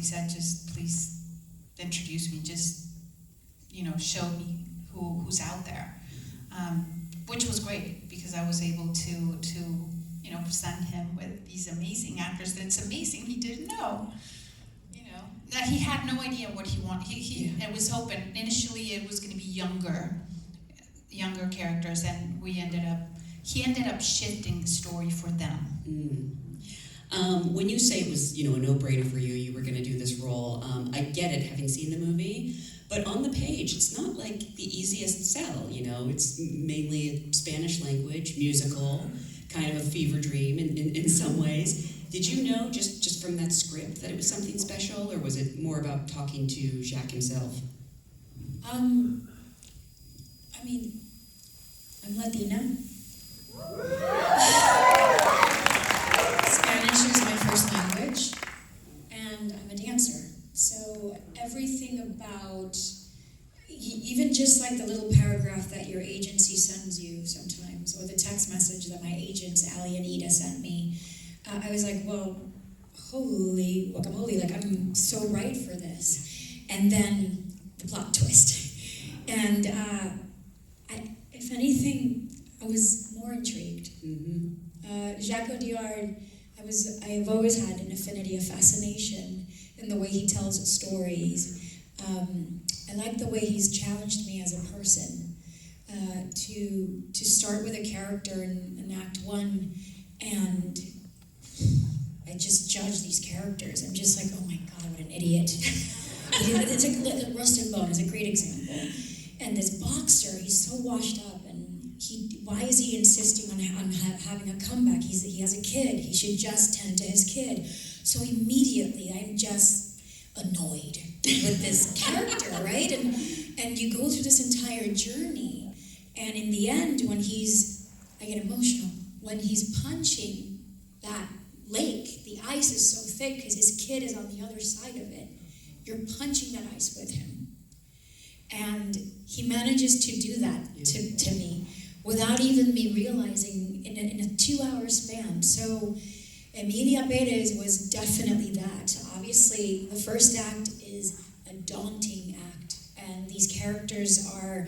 basically said, just please introduce me, just, show me who's out there. Which was great, because I was able to present him with these amazing actors that it's amazing he didn't know. That he had no idea what he wanted. It was hoping, initially it was going to be younger characters, and he ended up shifting the story for them. When you say it was, a no-brainer for you, you were going to do this role, I get it, having seen the movie, but on the page, it's not like the easiest sell, it's mainly a Spanish language, musical, kind of a fever dream in some ways. Did you know, just from that script, that it was something special, or was it more about talking to Jacques himself? I'm Latina. Spanish is my first language, and I'm a dancer. So everything about, even just like the little paragraph that your agency sends you sometimes, or the text message that my agents, Ali and Ida, sent me, I was like, well, holy guacamole, like I'm so right for this. And then the plot twist. And if anything, I was more intrigued. Jacques Audiard, I've always had an affinity, a fascination in the way he tells stories. I like the way he's challenged me as a person to start with a character in Act 1, and I just judge these characters. I'm just like, oh my God, what an idiot. It's like Rustin Bone is a great example. And this boxer, he's so washed up, and why is he insisting on having a comeback? He has a kid. He should just tend to his kid. So immediately, I'm just annoyed with this character, right? And you go through this entire journey, and in the end, I get emotional. When he's punching that lake, the ice is so thick because his kid is on the other side of it. You're punching that ice with him. And he manages to do that to me without even me realizing in a 2-hour span. So Emilia Perez was definitely that. Obviously, the first act is a daunting act, and these characters are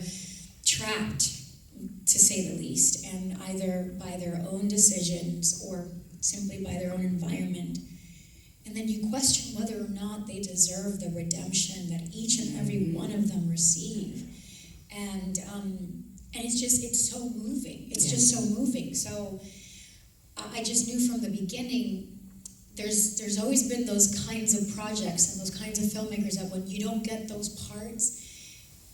trapped, to say the least, and either by their own decisions or simply by their own environment. And then you question whether or not they deserve the redemption that each and every one of them receive. And it's so moving. It's just so moving. So I just knew from the beginning, there's always been those kinds of projects and those kinds of filmmakers that when you don't get those parts,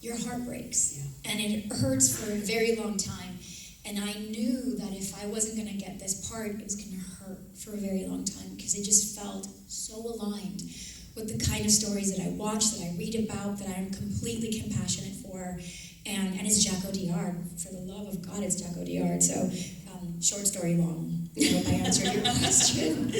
your heart breaks. Yeah. And it hurts for a very long time. And I knew that if I wasn't going to get this part, it was going to hurt for a very long time, because it just felt so aligned with the kind of stories that I watch, that I read about, that I'm completely compassionate for. And it's Jacques Audiard. For the love of God, it's Jacques Audiard. So, short story long. I hope I answered your question.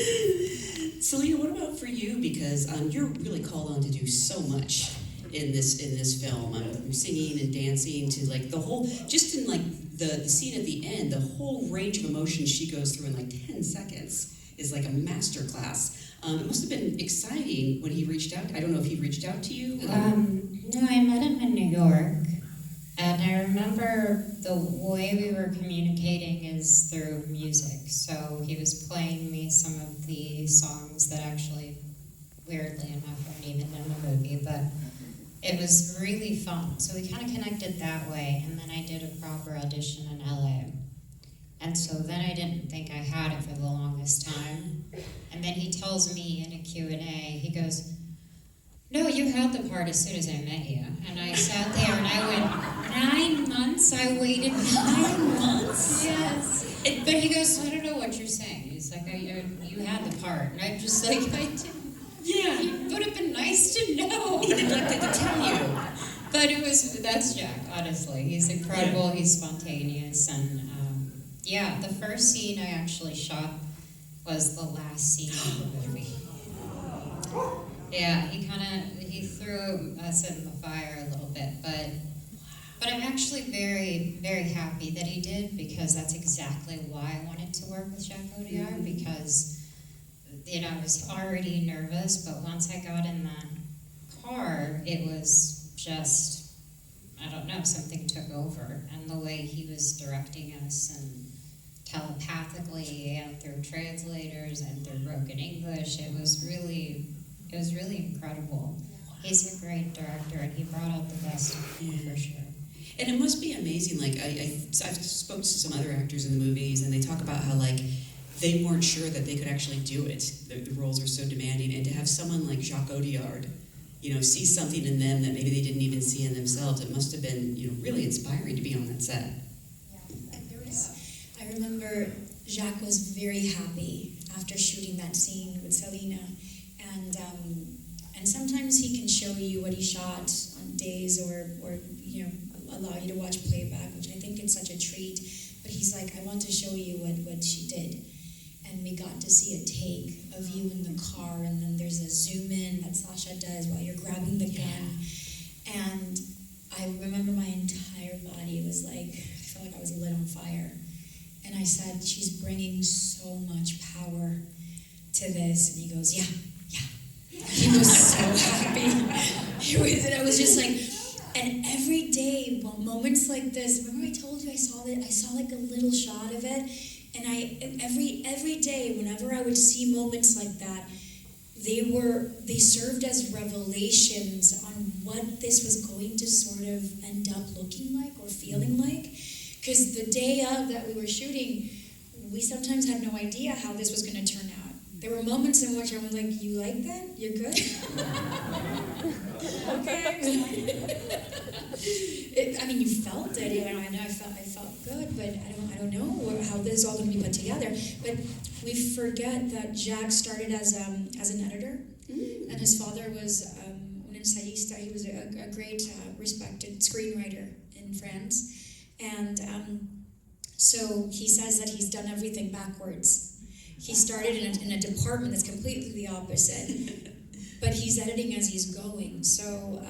Selena, what about for you? Because you're really called on to do so much in this film. From singing and dancing to like the whole, just in like the scene at the end, the whole range of emotions she goes through in like 10 seconds is like a master class. It must have been exciting when he reached out. I don't know if he reached out to you. No, I met him in New York. And I remember the way we were communicating is through music. So he was playing me some of the songs that actually, weirdly enough, weren't even in the movie, but it was really fun. So we kind of connected that way, and then I did a proper audition in LA. And so then I didn't think I had it for the longest time. And then he tells me in a Q&A, he goes, "No, you had the part as soon as I met you." And I sat there and I went, 9 months? I waited 9 months? Yes. But he goes, "I don't know what you're saying." He's like, "You had the part." And I'm just like, I didn't. Yeah. It would have been nice to know. He neglected to tell you. But that's Jack, honestly. He's incredible, he's spontaneous, and the first scene I actually shot was the last scene of the movie. Yeah, he threw us in the fire a little bit, but I'm actually very, very happy that he did, because that's exactly why I wanted to work with Jacques Audiard, because I was already nervous, but once I got in that car, it was just, I don't know, something took over. And the way he was directing us and telepathically and through translators and through broken English, it was really incredible. He's a great director, and he brought out the best in me for sure. And it must be amazing, like, I've spoken to some other actors in the movies, and they talk about how, like, they weren't sure that they could actually do it. The roles are so demanding, and to have someone like Jacques Audiard, see something in them that maybe they didn't even see in themselves, it must have been, really inspiring to be on that set. I remember Jacques was very happy after shooting that scene with Selena, and sometimes he can show you what he shot on days or allow you to watch playback, which I think it's such a treat. But he's like, I want to show you what she did. And we got to see a take of you in the car, and then there's a zoom in that Sasha does while you're grabbing the gun. And I remember my entire body was like, I felt like I was lit on fire. And I said, she's bringing so much power to this. And he goes, yeah. He was so happy. And I was just like, and every day, moments like this, remember I told you I saw like a little shot of it, and every day, whenever I would see moments like that, they served as revelations on what this was going to sort of end up looking like or feeling like. Because the day of that we were shooting, we sometimes had no idea how this was going to turn out. There were moments in which I was like, you like that? You're good? Okay. You felt it. I know I felt good, but I don't know how this is all going to be put together. But we forget that Jacques started as an editor, and his father was un ensayista. He was a great, respected screenwriter in France. And so he says that he's done everything backwards. He started in a department that's completely the opposite, but he's editing as he's going. So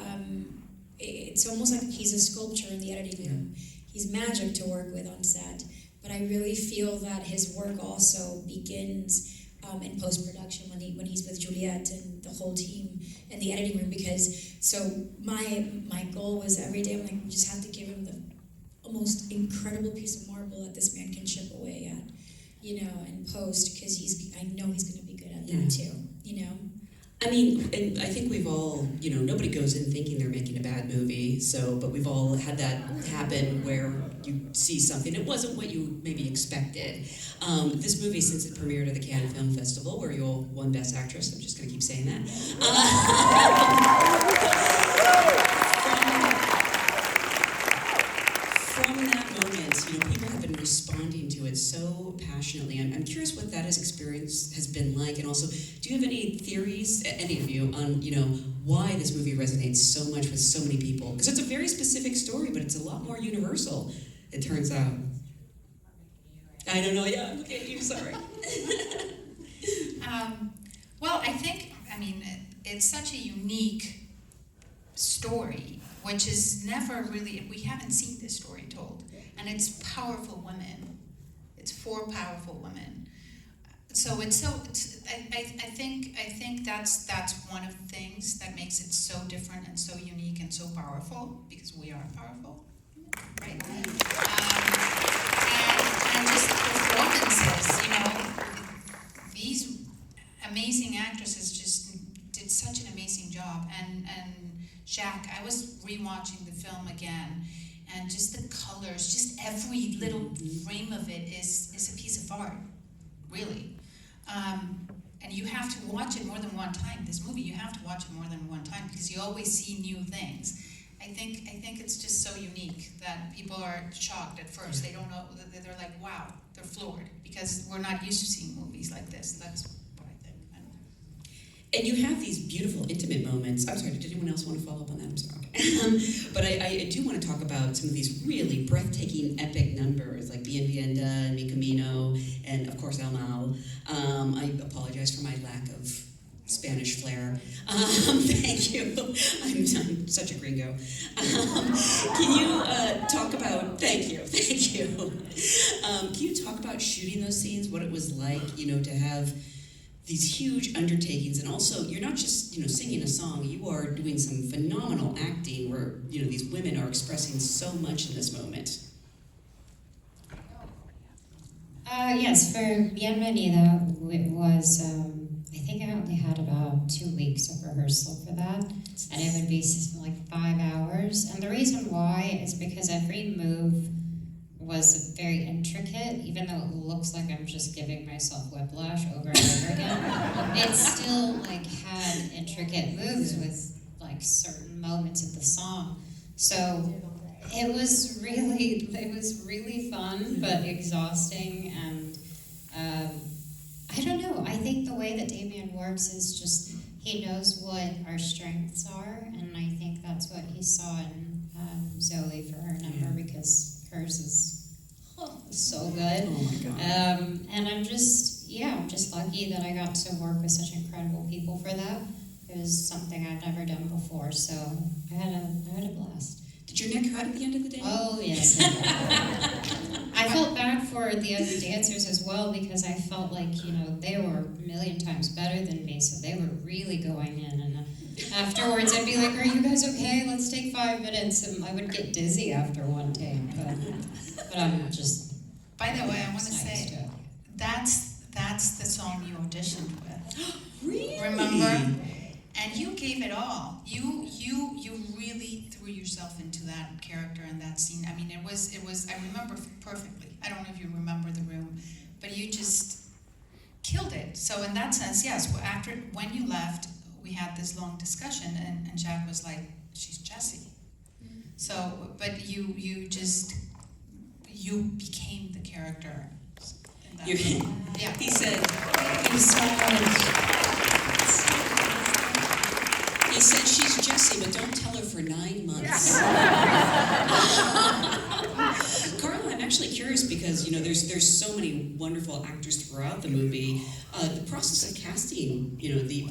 it's almost like he's a sculpture in the editing room. He's magic to work with on set, but I really feel that his work also begins in post-production when he's with Juliette and the whole team in the editing room. Because so my goal was every day, I'm like, we just have to give him the most incredible piece of marble that this man can chip away at. In post, because I know he's going to be good at that too, And I think we've all, nobody goes in thinking they're making a bad movie, but we've all had that happen where you see something, it wasn't what you maybe expected. This movie, since it premiered at the Cannes Film Festival, where you all won Best Actress, I'm just going to keep saying that. From that moment, people have been responding to it so passionately. I'm curious what that experience has been like, and also, do you have any theories, any of you, on why this movie resonates so much with so many people? Because it's a very specific story, but it's a lot more universal, it turns out. I don't know. Yeah, I'm looking at you. Sorry. Well, I think it's such a unique story, which is never really, we haven't seen this story told. And it's powerful women. It's for powerful women. So I think that's one of the things that makes it so different and so unique and so powerful, because we are powerful, right? And just the performances, these amazing actresses just did such an amazing job. And Jacques, I was rewatching the film again, and just the colors, just every little frame of it is a piece of art, really. And you have to watch it more than one time. This movie, you have to watch it more than one time, because you always see new things. I think it's just so unique that people are shocked at first. They don't know, they're like, wow, they're floored, because we're not used to seeing movies like this. That's what I think. And you have these beautiful, intimate moments. I'm sorry, did anyone else want to follow up on that? I'm sorry. But I do want to talk about some of these really breathtaking, epic numbers, like Bien Vienda and Mi Camino, and of course El Mal. I apologize for my lack of Spanish flair. Thank you. I'm such a gringo. Can you talk about, thank you. Can you talk about shooting those scenes, what it was like, to have these huge undertakings, and also you're not just singing a song. You are doing some phenomenal acting, where these women are expressing so much in this moment. Yes, for Bienvenida, it was, I think I only had about 2 weeks of rehearsal for that, and it would be like 5 hours. And the reason why is because every move was very intricate, even though it looks like I'm just giving myself whiplash over and over again. It still like had intricate moves with like certain moments of the song. So it was really fun, but exhausting, and I don't know. I think the way that Damien works is just he knows what our strengths are, and I think that's what he saw in Zoe for her number, because hers is so good. Oh my God. And I'm just lucky that I got to work with such incredible people for that. It was something I've never done before, so I had a blast. Did your neck hurt at the end of the day? Oh, yes. I felt bad for the other dancers as well, because I felt like, they were a million times better than me, so they were really going in. And afterwards, I'd be like, are you guys okay? Let's take 5 minutes. And I would get dizzy after one take, but I'm just... By the way, I want to nice say, that's the song you auditioned with. Really? Remember? And you gave it all. You really threw yourself into that character and that scene. I mean, it was. I remember perfectly. I don't know if you remember the room, but you just killed it. So in that sense, yes. When you left, we had this long discussion, and Jacques was like, "She's Jessie." So, but you became the character. In that room. Yeah. He said. Thank you so much. He said she's Jessie, but don't tell her for 9 months. Carla, I'm actually curious because there's so many wonderful actors throughout the movie. The process of casting,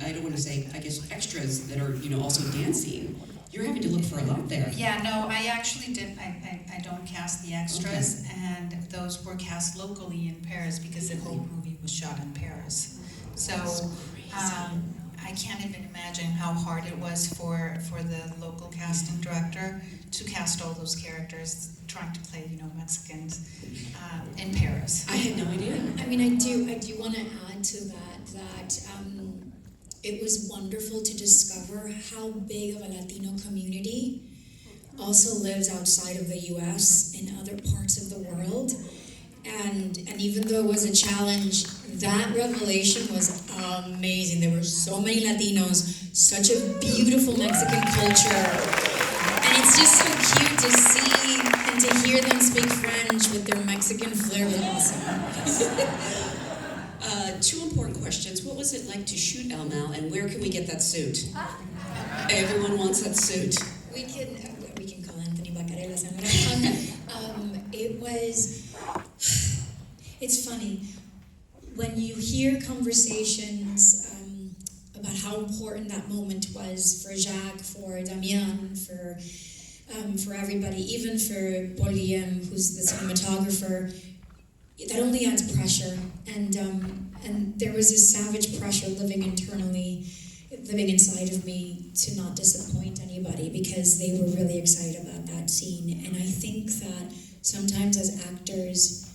I don't want to say, I guess, extras that are also dancing. You're having to look for a lot there. Yeah, no, I actually did. I don't cast the extras, okay. And those were cast locally in Paris because the whole movie was shot in Paris. So. I can't even imagine how hard it was for the local casting director to cast all those characters, trying to play, Mexicans in Paris. I had no idea. I mean, I do want to add to that it was wonderful to discover how big of a Latino community also lives outside of the U.S. in other parts of the world. And even though it was a challenge, that revelation was amazing. There were so many Latinos, such a beautiful Mexican culture. And it's just so cute to see and to hear them speak French with their Mexican flair. Was awesome. 2 important questions. What was it like to shoot El Mal, and where can we get that suit? Everyone wants that suit. We can call Anthony Bacarella. It was... It's funny, when you hear conversations about how important that moment was for Jacques, for Damien, for everybody, even for Paul Guillem, who's the cinematographer, that only adds pressure. And there was this savage pressure living inside of me to not disappoint anybody, because they were really excited about that scene. And I think that sometimes as actors,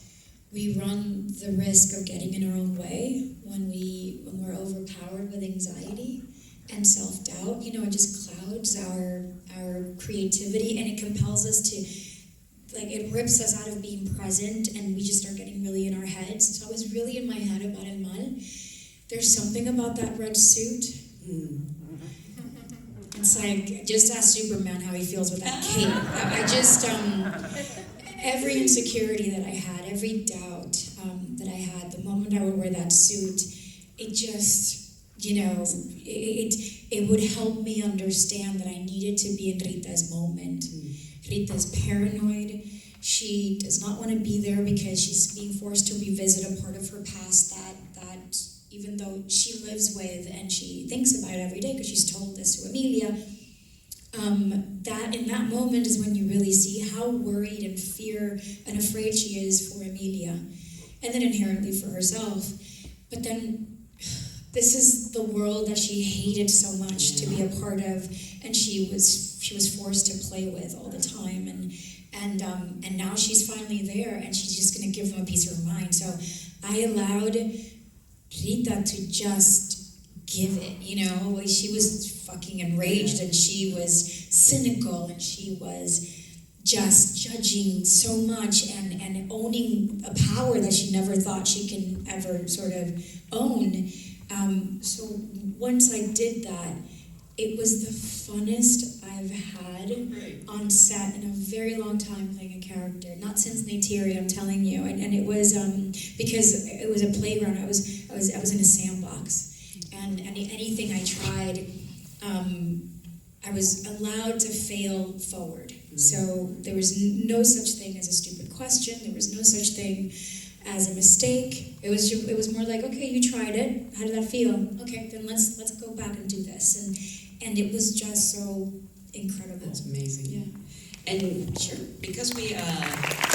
we run the risk of getting in our own way when we're overpowered with anxiety and self-doubt. It just clouds our creativity, and it compels us to, it rips us out of being present, and we just start getting really in our heads. So I was really in my head about El Mal. There's something about that red suit. It's like, just ask Superman how he feels with that cape. I just... every insecurity that I had, every doubt that I had, the moment I would wear that suit, it just, it would help me understand that I needed to be in Rita's moment. Rita's paranoid. She does not want to be there because she's being forced to revisit a part of her past that even though she lives with and she thinks about it every day because she's told this to Emilia, that in that moment is when you really see how worried and fear and afraid she is for Emilia, and then inherently for herself. But then this is the world that she hated so much to be a part of, and she was forced to play with all the time, and now she's finally there, and she's just gonna give them a piece of her mind. So I allowed Rita to just give it, you know. She was fucking enraged, and she was cynical, and she was just judging so much and owning a power that she never thought she can ever sort of own. So once I did that, it was the funnest I've had on set in a very long time playing a character. Not since Neytiri, I'm telling you. And it was because it was a playground. I was in a sandbox, and anything I tried, I was allowed to fail forward. So there was no such thing as a stupid question. There was no such thing as a mistake. It was more like, okay, you tried it. How did that feel? Okay, then let's go back and do this. And it was just so incredible. That's amazing. Yeah. And sure, because we